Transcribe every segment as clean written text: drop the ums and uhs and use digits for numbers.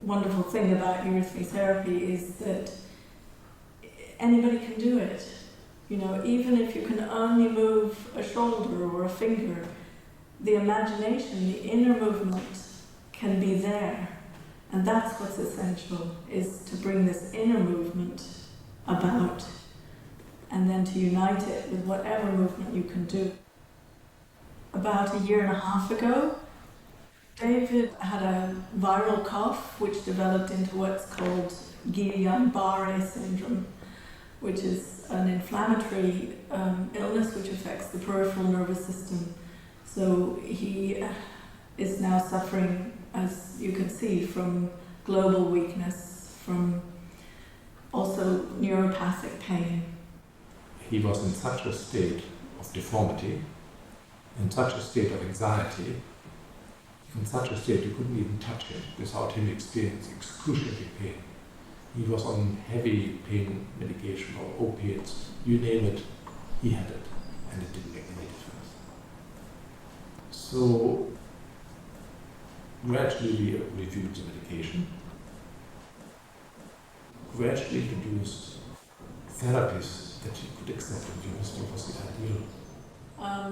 wonderful thing about Eurythmy therapy is that anybody can do it. You know, even if you can only move a shoulder or a finger, the imagination, the inner movement can be there. And that's what's essential, is to bring this inner movement about and then to unite it with whatever movement you can do. About 1.5 years ago, David had a viral cough which developed into what's called Guillain-Barré syndrome, which is an inflammatory illness which affects the peripheral nervous system. So he is now suffering, as you can see, from global weakness, from also neuropathic pain. He was in such a state of deformity, in such a state of anxiety, in such a state you couldn't even touch him without him experiencing excruciating pain. He was on heavy pain medication or opiates, you name it, he had it, and it didn't make any difference. So gradually we reviewed the medication, gradually introduced therapies that he could accept and use. What was the ideal?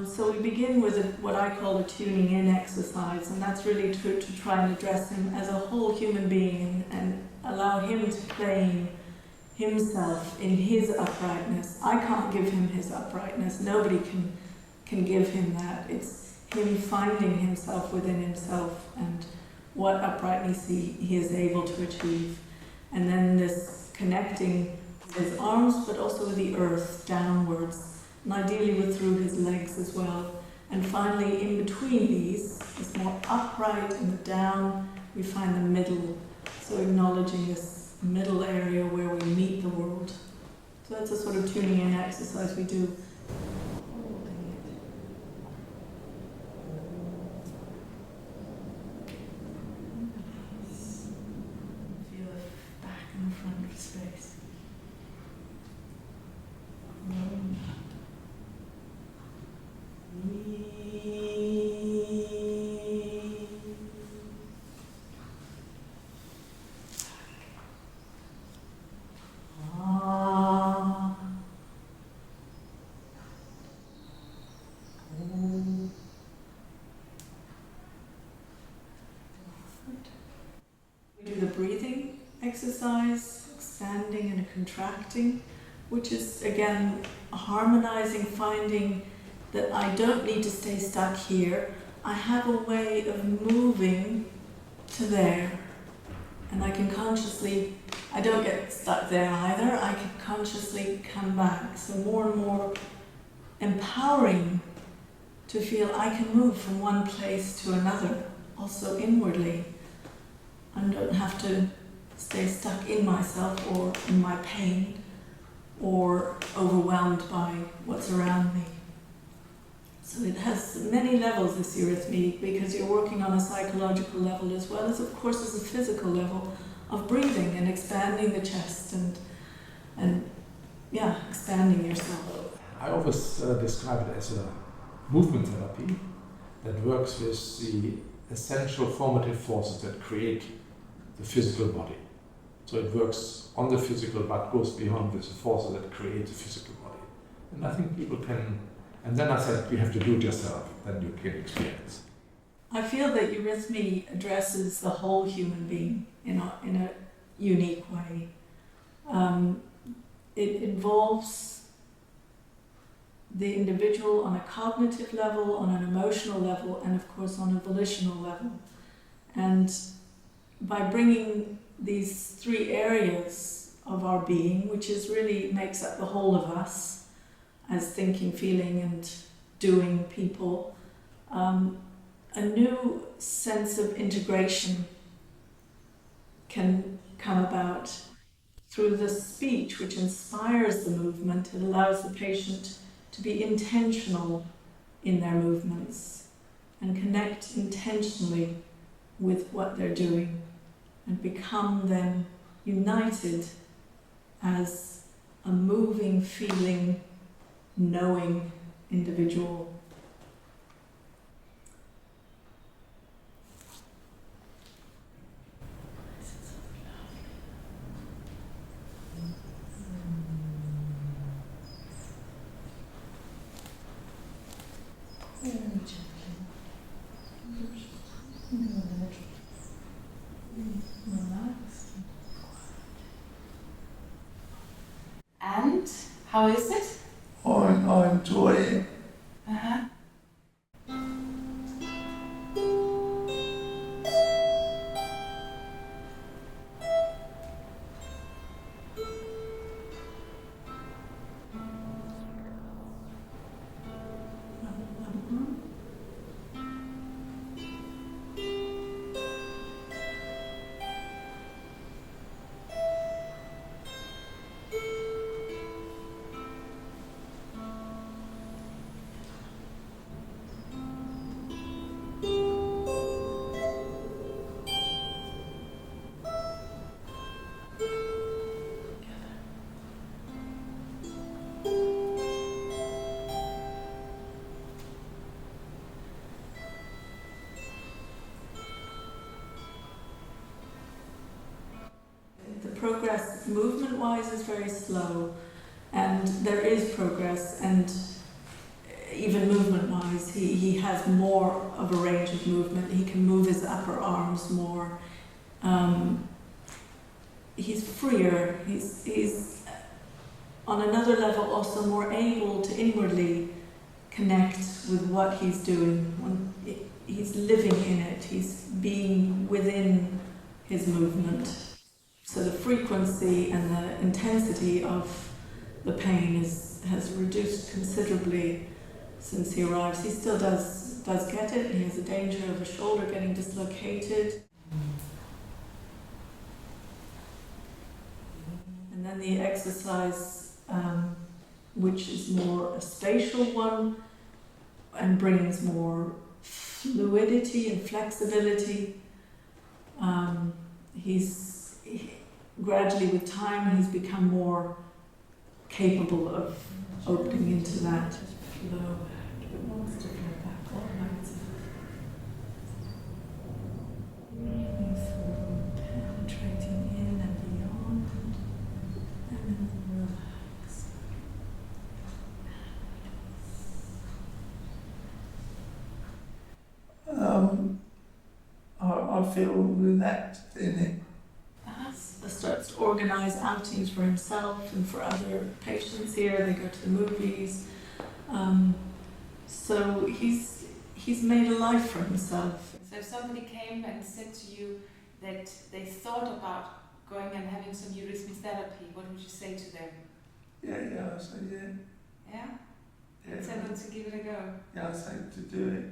So we begin with what I call a tuning in exercise, and that's really to try and address him as a whole human being and allow him to claim himself in his uprightness. I can't give him his uprightness. Nobody can give him that. It's him finding himself within himself and what uprightness he is able to achieve. And then this connecting with his arms, but also with the earth downwards, and ideally through his legs as well. And finally, in between these, this more upright and the down, we find the middle. So acknowledging this middle area where we meet the world. So that's a sort of tuning in exercise we do. Feel the back and the front of space. We do the breathing exercise, expanding and contracting, which is again harmonizing, finding that I don't need to stay stuck here. I have a way of moving to there. And I can consciously, I don't get stuck there either, I can consciously come back. So more and more empowering to feel I can move from one place to another, also inwardly. I don't have to stay stuck in myself or in my pain or overwhelmed by what's around me. So it has many levels, this eurythmy, because you're working on a psychological level as well as, of course, as a physical level of breathing and expanding the chest and expanding yourself. I always describe it as a movement therapy that works with the essential formative forces that create the physical body. So it works on the physical but goes beyond the forces that create the physical body. And I think people can. And then I said, you have to do it yourself, then you can experience. I feel that eurythmy addresses the whole human being in a unique way. It involves the individual on a cognitive level, on an emotional level, and of course on a volitional level. And by bringing these three areas of our being, which is really makes up the whole of us, as thinking, feeling and doing people, a new sense of integration can come about through the speech, which inspires the movement. It allows the patient to be intentional in their movements and connect intentionally with what they're doing and become then united as a moving, feeling, knowing individual. How is it? I enjoy it. Uh-huh. The progress movement-wise is very slow, and there is progress, and even movement-wise, he has more of a range of movement. He can move his upper arms more. He's freer. He's on another level also more able to inwardly connect with what he's doing. He's living in it. He's being within his movement. So the frequency and the intensity of the pain has reduced considerably since he arrives. He still does get it, and he has a danger of a shoulder getting dislocated. And then the exercise, which is more a spatial one and brings more fluidity and flexibility. Gradually with time, he's become more capable of opening into that flow. It wants to flow back all night. Breathing through, penetrating in and beyond, and then relax. I feel relaxed in it. Starts to organise outings for himself and for other patients here. They go to the movies. So he's made a life for himself. So if somebody came and said to you that they thought about going and having some Eurythmy therapy, what would you say to them? Yeah, I say yeah. Yeah? Yeah, Tell them to give it a go. yeah, I say to do it.